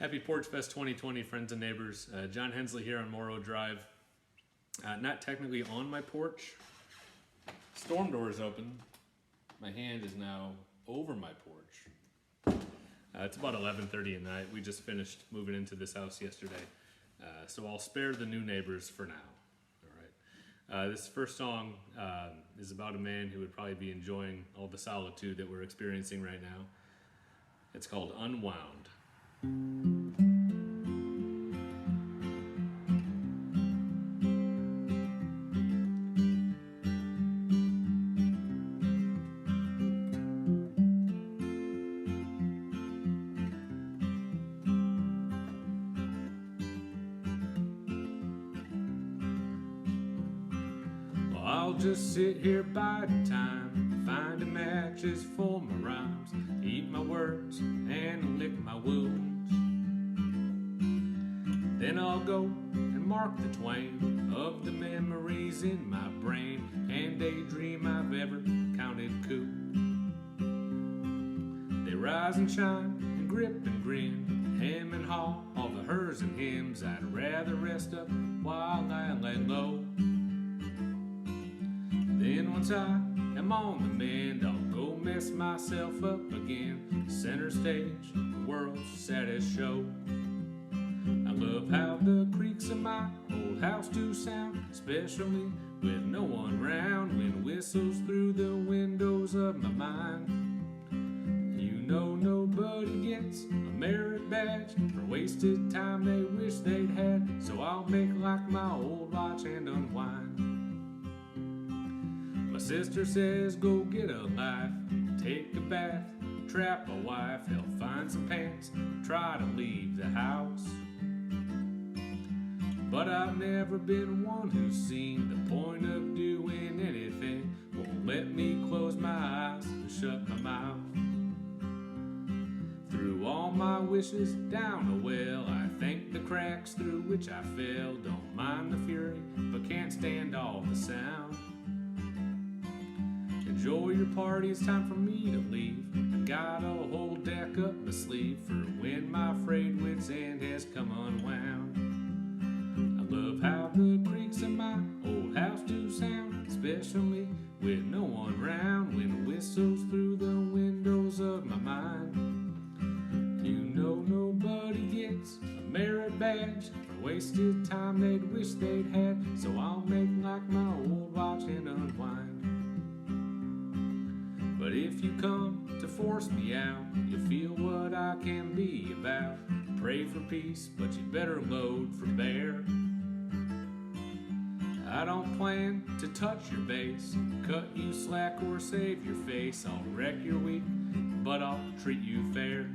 Happy Porchfest 2020, friends and neighbors. Jon Hensley here on Morrow Drive. Not technically on my porch. Storm door is open. My hand is now over my porch. It's about 11:30 at night. We just finished moving into this house yesterday. So I'll spare the new neighbors for now. All right. This first song is about a man who would probably be enjoying all the solitude that we're experiencing right now. It's called Unwound. Well, I'll just sit here biding time, finding matches for my rhymes, eat my words and lick my wounds. Then I'll go and mark the twain of the memories in my brain and daydream I've ever counted cool. They rise and shine and grip and grin, hem and haw all the hers and hims. I'd rather rest up while I lay low. Then once I am on the mend, I'll go mess myself up again. Center stage, the world's saddest show. I love how the creaks of my old house do sound, especially with no one round, when whistles through the windows of my mind. You know nobody gets a merit badge for wasted time they wish they'd had, so I'll make like my old watch and unwind. My sister says go get a life, take a bath, trap a wife, help find some pants, try to leave the house. But I've never been one who's seen the point of doing anything. Won't let me close my eyes and shut my mouth. Through all my wishes down a well, I thank the cracks through which I fell. Don't mind the fury, but can't stand all the sound. Enjoy your party, it's time for me to leave. I got a whole deck up my sleeve for when my frayed wit's end has come unwound. I love how the creaks of my old house do sound, especially with no one round, when whistles through the windows of my mind. You know nobody gets a merit badge for wasted time they'd wish they'd had, so I'll make like my old watch and unwind. But if you come to force me out, you'll feel what I can be about. Pray for peace, but you better load for bear. I don't plan to touch your base, cut you slack or save your face. I'll wreck your week, but I'll treat you fair.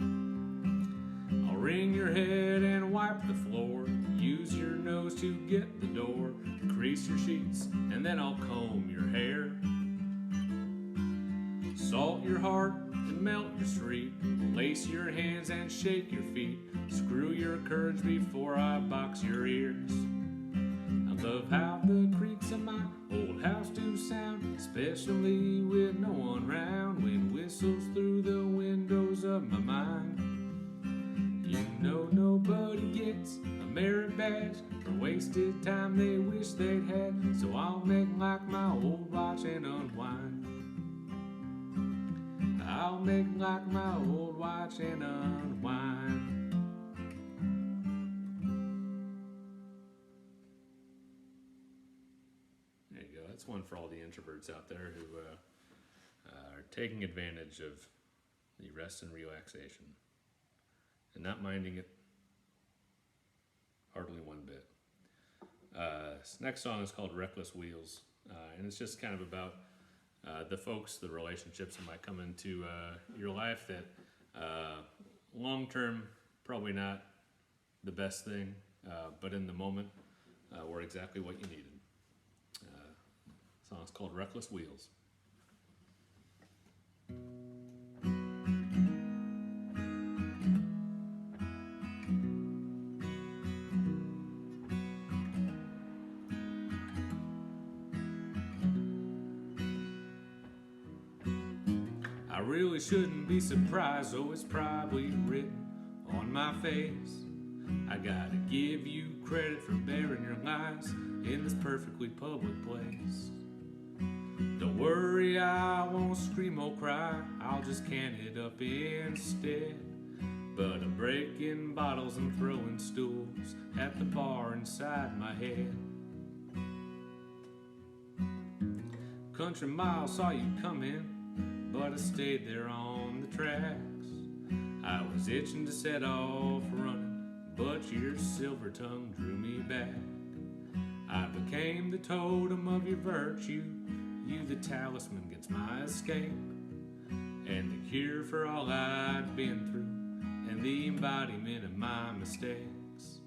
I'll wring your head and wipe the floor, use your nose to get the door, crease your sheets, and then I'll comb your hair. Salt your heart and melt your street, lace your hands and shake your feet, screw your courage before I box your ears. I love how the creaks of my old house do sound, especially with no one round, when whistles through the windows of my mind. You know nobody gets a merit badge for wasted time they wish they'd had, so I'll make like my old watch and unwind. I'll make like my old watch and unwind. There you go. That's one for all the introverts out there who are taking advantage of the rest and relaxation and not minding it hardly one bit. This next song is called Reckless Wheels, and it's just kind of about the folks, the relationships that might come into your life that long-term probably not the best thing, but in the moment were exactly what you needed. The song's called Reckless Wheels. I really shouldn't be surprised, oh, it's probably written on my face. I gotta give you credit for bearing your lies in this perfectly public place. Don't worry, I won't scream or cry, I'll just can it up instead. But I'm breaking bottles and throwing stools at the bar inside my head. Country Mile saw you coming, but I stayed there on the tracks. I was itching to set off running, but your silver tongue drew me back. I became the totem of your virtue, you the talisman against my escape, and the cure for all I'd been through, and the embodiment of my mistakes.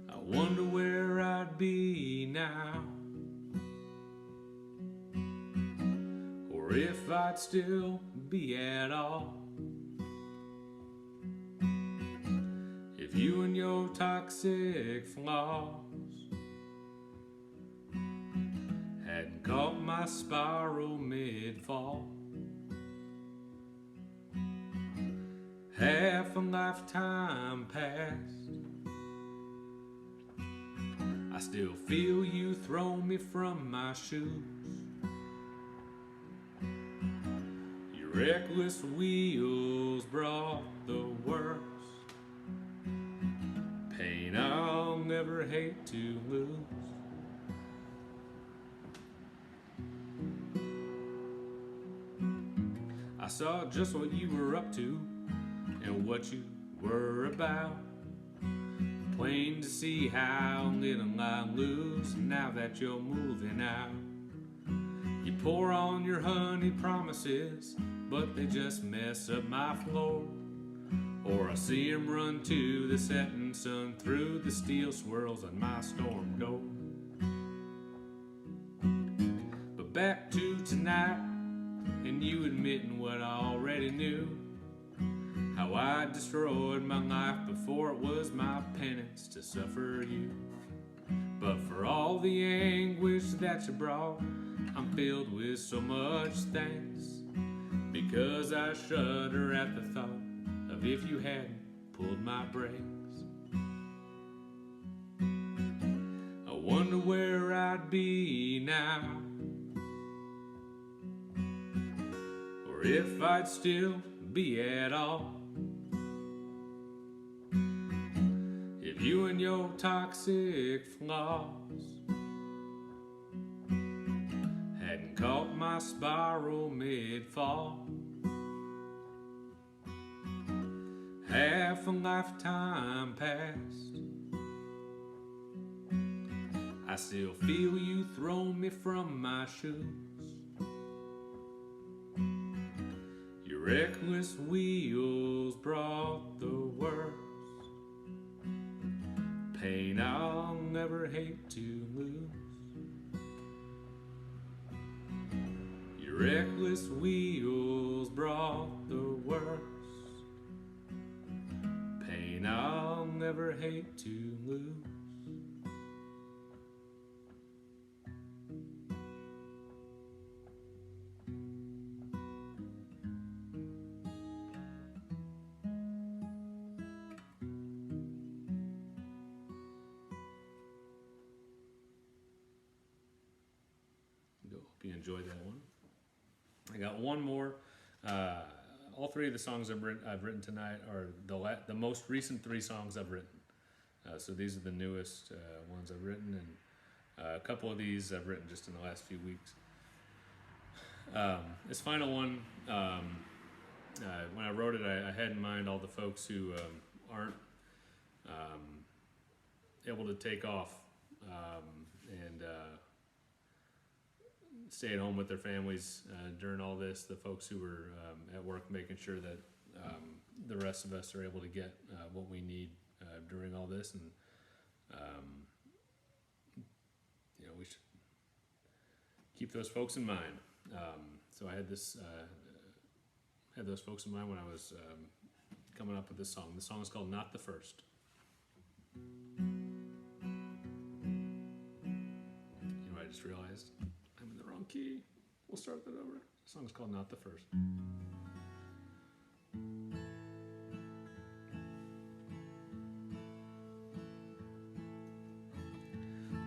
I wonder where I'd be now, or if I'd still be at all, if you and your toxic flaws hadn't caught my spiral mid-fall. Half a lifetime passed, I still feel you throw me from my shoes. Your reckless wheels brought the worst pain I'll never hate to lose. I saw just what you were up to and what you were about. Plain to see how little I lose now that you're moving out. You pour on your honey promises, but they just mess up my floor. Or I see 'em run to the setting sun through the steel swirls on my storm door. But back to tonight, and you admitting what I already knew, how I destroyed my life before it was my penance to suffer you. But for all the anguish that you brought, I'm filled with so much thanks, because I shudder at the thought of if you hadn't pulled my brakes. I wonder where I'd be now, or if I'd still be at all, if you and your toxic flaws hadn't caught my spiral mid-fall. Half a lifetime passed, I still feel you throw me from my shoes. Your reckless wheels brought the worst pain I'll never hate to lose. Your reckless wheels brought the worst pain I'll never hate to lose. Hope you enjoyed that one. I got one more. All three of the songs I've written tonight are the most recent three songs I've written. So these are the newest ones I've written, and a couple of these I've written just in the last few weeks. This final one, when I wrote it, I had in mind all the folks who aren't able to take off and stay at home with their families during all this, the folks who were at work making sure that the rest of us are able to get what we need during all this, and we should keep those folks in mind. So I had those folks in mind when I was coming up with this song. The song is called Not the First. You know what I just realized? I'm in the wrong key. We'll start that over. The song is called Not the First.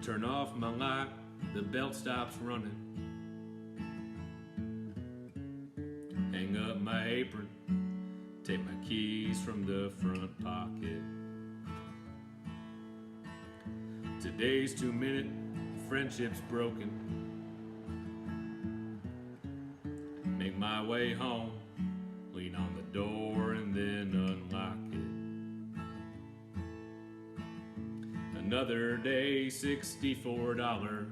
Turn off my light, the belt stops running. Hang up my apron, take my keys from the front pocket. Today's 2-minute, friendship's broken. Make my way home, lean on the door and then unlock it. Another day, $64.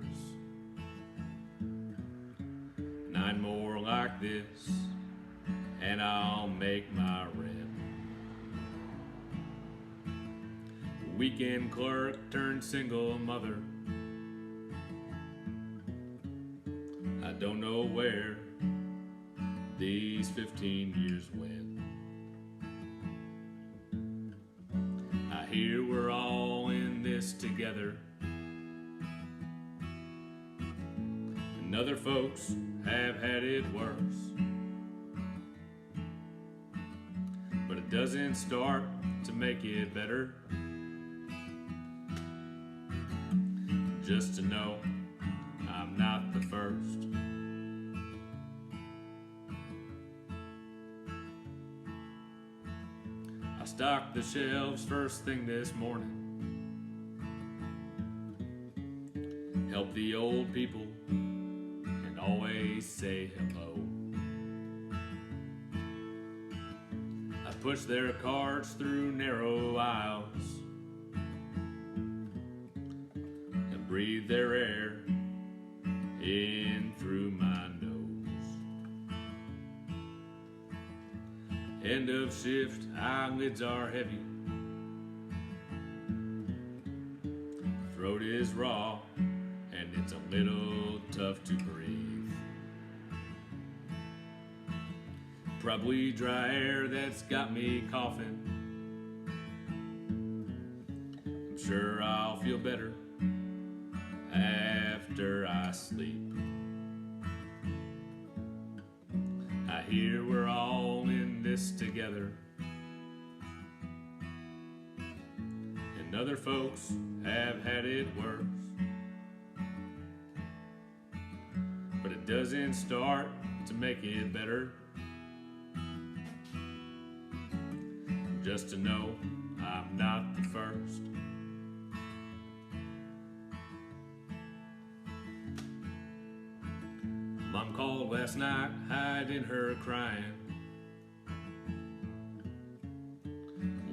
9 more like this, and I'll make my rent. Weekend clerk turned single mother. I don't know where these 15 years went. I hear we're all in this together, and other folks have had it worse. But it doesn't start to make it better. Just to know I'm not the first. I stocked the shelves first thing this morning. Help the old people and always say hello. I push their carts through narrow aisles and breathe their air in through my nose. End of shift, eyelids are heavy. Throat is raw and it's a little tough to breathe. Probably dry air that's got me coughing. I'm sure I'll feel better after I sleep. I hear we're all in this together, and other folks have had it worse. But it doesn't start to make it better. Just to know I'm not the first. Mom called last night, hiding her crying.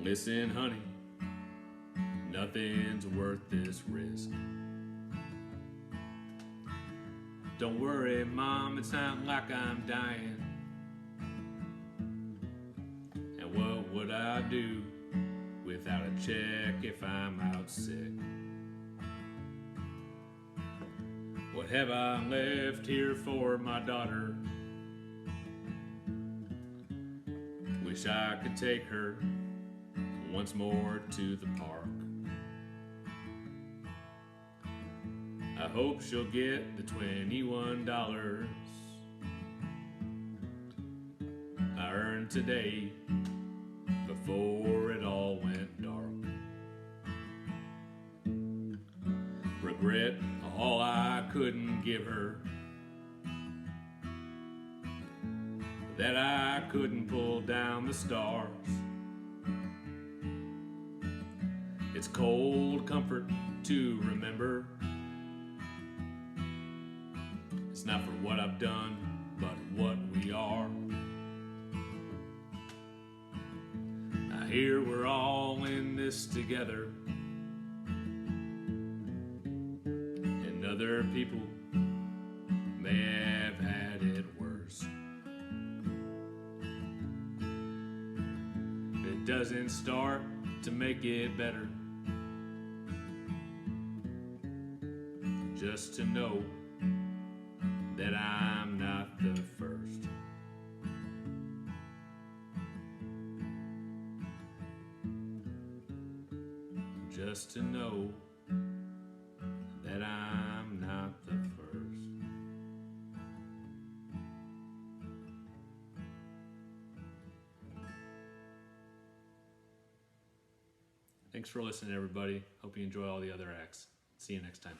Listen, honey, nothing's worth this risk. Don't worry, Mom, it's not like I'm dying. And what would I do without a check if I'm out sick? What have I left here for my daughter? Wish I could take her once more to the park. I hope she'll get the $21 I earned today before it all went dark. Regret all I couldn't give her, that I couldn't pull down the stars. It's cold comfort to remember. It's not for what I've done, but what we are. I hear we're all in this together, and other people may have had it worse. It doesn't start to make it better. Just to know that I'm not the first. Just to know that I'm not the first. Thanks for listening, everybody. Hope you enjoy all the other acts. See you next time.